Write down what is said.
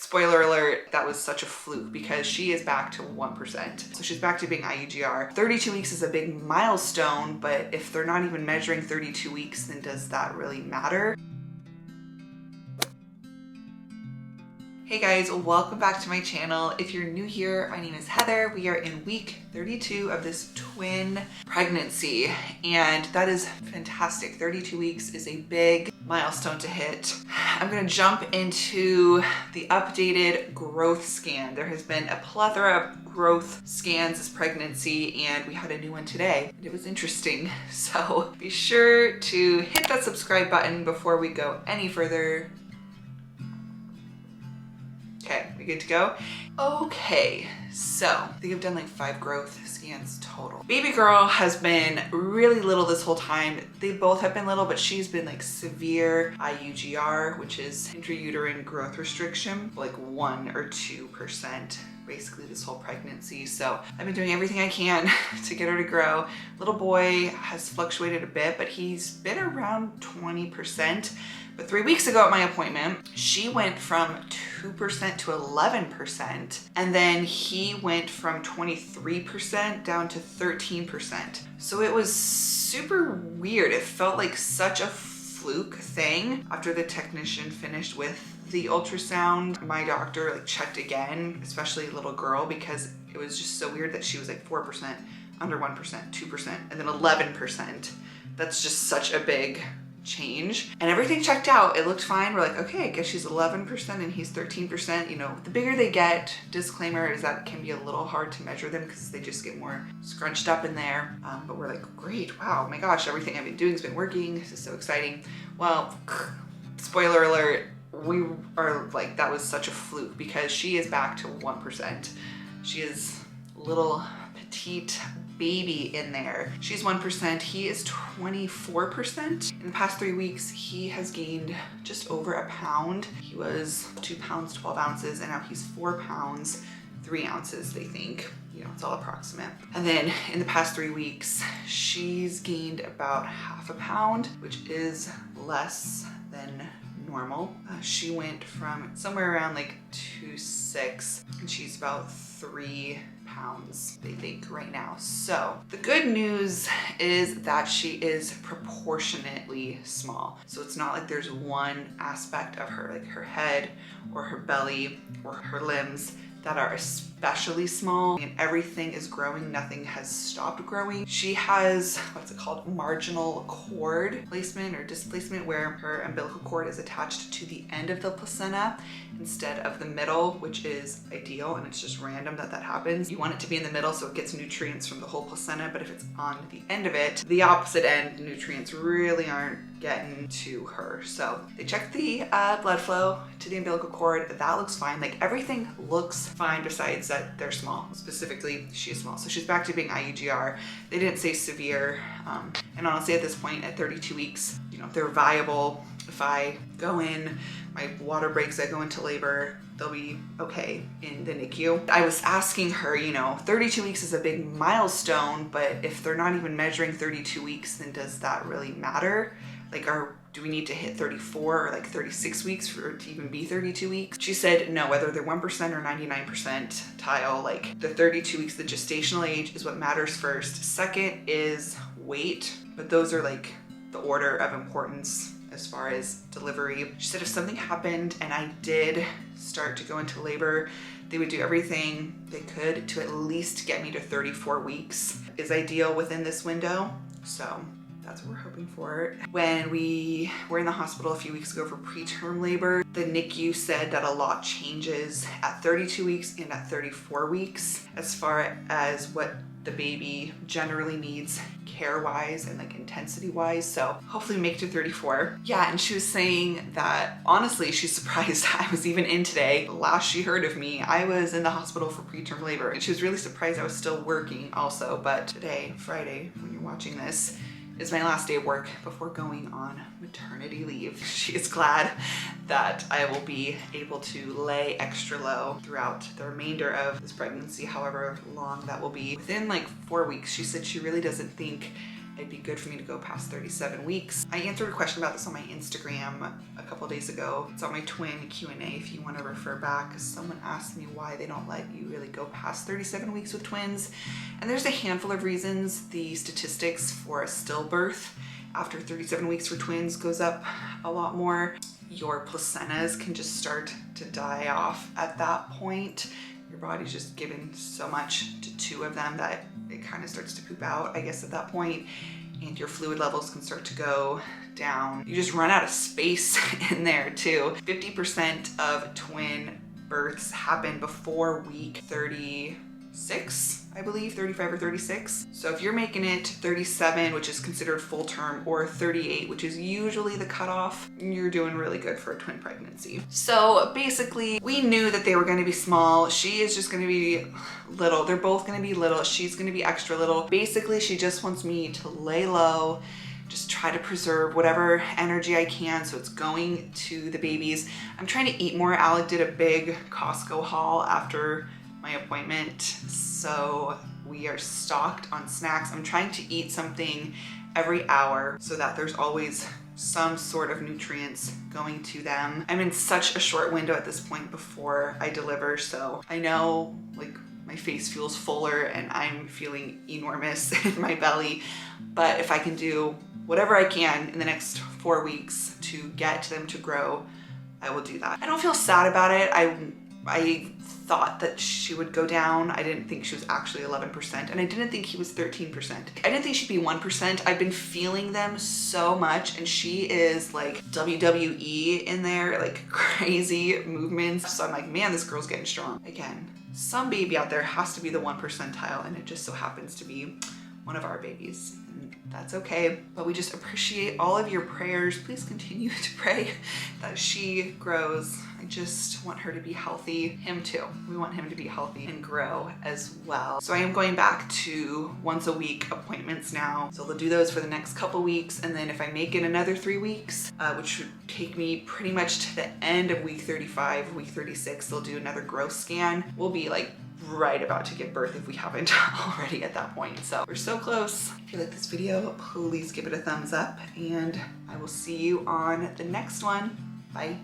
Spoiler alert, that was such a fluke because she is back to 1%. So she's back to being IUGR. 32 weeks is a big milestone, but if they're not even measuring 32 weeks, then does that really matter? Hey guys, welcome back to my channel. If you're new here, my name is Heather. We are in week 32 of this twin pregnancy, and that is fantastic. 32 weeks is a big milestone to hit. I'm gonna jump into the updated growth scan. There has been a plethora of growth scans this pregnancy, and we had a new one today. It was interesting. So be sure to hit that subscribe button before we go any further. Okay, we good to go? Okay, so I think I've done like 5 growth scans total. Baby girl has been really little this whole time. They both have been little, but she's been like severe IUGR, which is intrauterine growth restriction, like 1 or 2%. Basically this whole pregnancy. So I've been doing everything I can to get her to grow. Little boy has fluctuated a bit, but he's been around 20%. But 3 weeks ago at my appointment, she went from 2% to 11. And then he went from 23% down to 13%. So it was super weird. It felt like such a fluke thing. After the technician finished with the ultrasound, my doctor like checked again, especially little girl, because it was just so weird that she was like 4%, under 1%, 2%, and then 11%. That's just such a big change. And everything checked out. It looked fine. We're like, okay, I guess she's 11% and he's 13%. You know, the bigger they get, disclaimer is that it can be a little hard to measure them because they just get more scrunched up in there. But we're like, great, wow, my gosh, everything I've been doing has been working. This is so exciting. Well, spoiler alert, we are like, that was such a fluke because she is back to 1%. She is little petite baby in there. She's 1%, he is 24%. In the past 3 weeks, he has gained just over a pound. He was 2 pounds, 12 ounces, and now he's 4 pounds, 3 ounces, they think. You know, it's all approximate. And then in the past 3 weeks, she's gained about ½ a pound, which is less than normal. She went from somewhere around like 2.6, and she's about 3 pounds, they think, right now. So the good news is that she is proportionately small. So it's not like there's one aspect of her, like her head or her belly or her limbs, that are especially small, and everything is growing. Nothing has stopped growing. She has, what's it called, marginal cord placement or displacement, where her umbilical cord is attached to the end of the placenta instead of the middle, which is ideal, and it's just random that that happens. You want it to be in the middle so it gets nutrients from the whole placenta, but if it's on the end of it, the opposite end, nutrients really aren't getting to her. So they checked the blood flow to the umbilical cord. That looks fine. Like everything looks fine besides that they're small. Specifically, she is small. So she's back to being IUGR. They didn't say severe. And honestly, at this point, at 32 weeks, you know, they're viable. If I go in, my water breaks, I go into labor, they'll be okay in the NICU. I was asking her, you know, 32 weeks is a big milestone, but if they're not even measuring 32 weeks, then does that really matter? Like, do we need to hit 34 or like 36 weeks for it to even be 32 weeks? She said no, whether they're 1% or 99% tile, like the 32 weeks, the gestational age is what matters first. Second is weight, but those are like the order of importance as far as delivery. She said if something happened and I did start to go into labor, they would do everything they could to at least get me to 34 weeks is ideal within this window. So that's what we're hoping for. When we were in the hospital a few weeks ago for preterm labor, the NICU said that a lot changes at 32 weeks and at 34 weeks as far as what the baby generally needs care-wise and like intensity-wise. So hopefully make it to 34. Yeah, and she was saying that honestly, she's surprised I was even in today. The last she heard of me, I was in the hospital for preterm labor, and she was really surprised I was still working also. But today, Friday, when you're watching this, is my last day of work before going on maternity leave. She is glad that I will be able to lay extra low throughout the remainder of this pregnancy, however long that will be. Within like 4 weeks, she said she really doesn't think it'd be good for me to go past 37 weeks. I answered a question about this on my Instagram a couple days ago. It's on my twin Q&A if you want to refer back. Someone asked me why they don't let you really go past 37 weeks with twins. And there's a handful of reasons. The statistics for a stillbirth after 37 weeks for twins goes up a lot more. Your placentas can just start to die off at that point. Your body's just given so much to two of them that it kind of starts to poop out, I guess, at that point. And your fluid levels can start to go down. You just run out of space in there too. 50% of twin births happen before week 36, I believe, 35 or 36. So if you're making it 37, which is considered full term, or 38, which is usually the cutoff, you're doing really good for a twin pregnancy. So basically, we knew that they were going to be small. She is just going to be little. They're both going to be little. She's going to be extra little. Basically, she just wants me to lay low, just try to preserve whatever energy I can so it's going to the babies. I'm trying to eat more. Alec did a big Costco haul after my appointment, so we are stocked on snacks. I'm trying to eat something every hour so that there's always some sort of nutrients going to them. I'm in such a short window at this point before I deliver, so I know like my face feels fuller and I'm feeling enormous in my belly, but if I can do whatever I can in the next 4 weeks to get them to grow, I will do that. I don't feel sad about it. I thought that she would go down. I didn't think she was actually 11%, and I didn't think he was 13%. I didn't think she'd be 1%. I've been feeling them so much, and she is like WWE in there, like crazy movements. So I'm like, man, this girl's getting strong. Again, some baby out there has to be the 1 percentile, and it just so happens to be one of our babies. And that's okay, but we just appreciate all of your prayers. Please continue to pray that she grows. I just want her to be healthy. Him too. We want him to be healthy and grow as well. So I am going back to once a week appointments now. So they'll do those for the next couple weeks. And then if I make it another 3 weeks, which should take me pretty much to the end of week 35, week 36, they'll do another growth scan. We'll be like right about to give birth if we haven't already at that point. So we're so close. If you like this video, please give it a thumbs up, and I will see you on the next one. Bye.